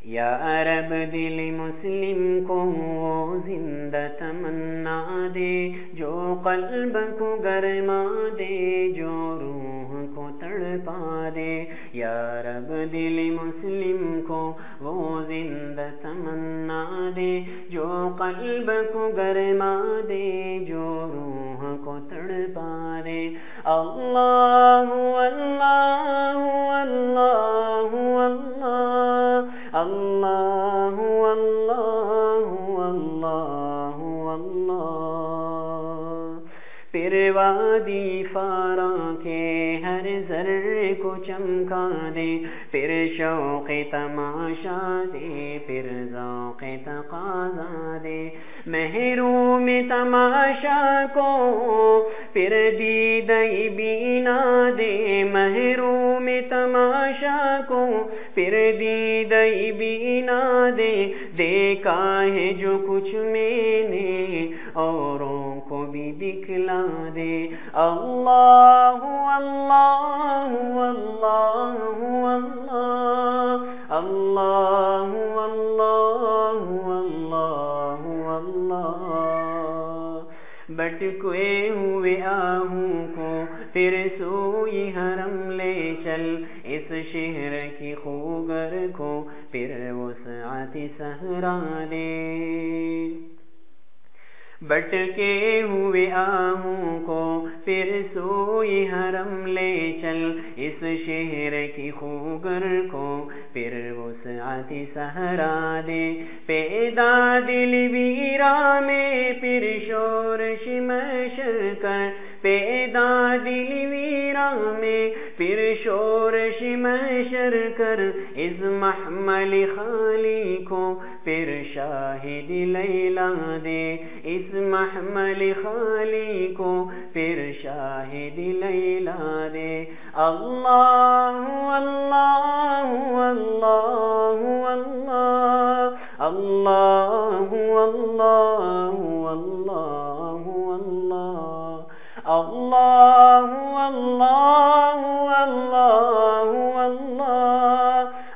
یا رب دل مسلم کو وہ زندہ تمنا دے جو قلب کو گرما دے، جو روح کو تڑپا دے۔ یا رب دل مسلم کو وہ زندہ تمنا دے جو قلب کو گرما دے، جو روح کو تڑپا دے۔ اللہ اللہ اللہ اللہ اللہ اللہ اللہ اللہ۔ پھر وادی فاراں کے ہر ذرے کو چمکا دے، پھر شوق تماشا دے، پھر ذوق تقاضا دے۔ محروم تماشا کو پھر دیدہ بینا دے، محروم تماشا کو پھر دیدہ بینا دے۔ دیکھا ہے جو کچھ میں نے اوروں کو بھی دکھلا دے۔ اللہ اللہ اللہ اللہ اللہ اللہ اللہ اللہ۔ بٹکے ہوئے آہوں کو پھر سوئی حرم لے چل، اس شہر کی خوگر کو پھر وسعت صحرا دے۔ بٹکے ہوئے آہوں کو پھر سوئی حرم لے چل، اس شہر کی خوگر کو پھر وسعت صحرا دے۔ پیدا دل ویراں میں پھر شورش محشر کر، پیدا دل ویراں میں پھر شورش محشر کر، اس محمل خالی کو پھر شاہد لیلا دے، اس محمل خالی کو پھر شاہد لیلا دے۔ اللہ اللہ اللہ اللہ اللہ اللہ اللہ اللہ اللہ اللہ اللہ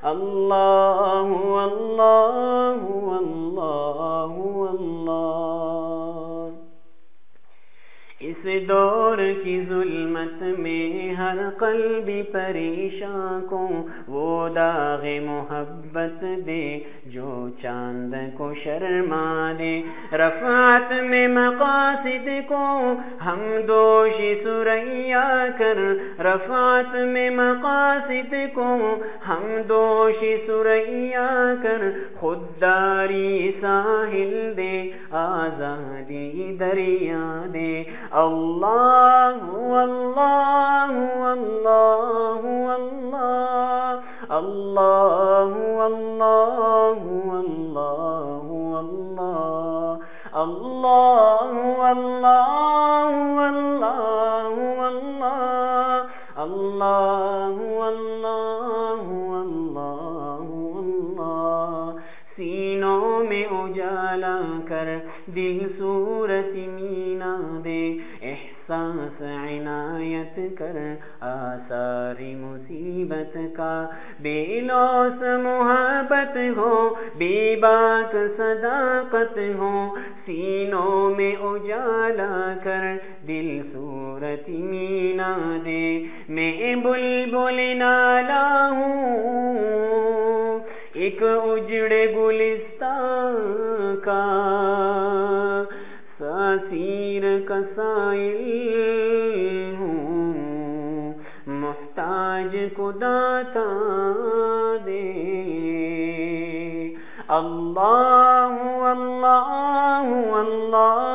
اللہ اللہ اللہ اللہ۔ اس دور کی ظلمت میں ہر قلب پریشاں کو وہ داغ محبت دے جو چاند کو شرما دے۔ رفعت میں مقاصد کو ہم دوش ثریا کر، رفعت میں مقاصد کو ہم دوش ثریا کر، خودداری ساحل دے آزادی دریا دے۔ اللہ اللہ اللہ اللہ اللہ اللہ اللہ اللہ اللہ اللہ اللہ۔ سینوں میں اجالا کر دل صورت مینا دے، احساس عنایت کر آثار مصیبت کا، بے لوث محبت ہو بے باک صداقت ہو، سینوں میں اجالا کر دل صورت مینا دے۔ میں بلبل نالا ہوں ایک اجڑے گلستان کا، ساسیر کا سائل ہوں محتاج کو داتا دے۔ اللہ اللہ اللہ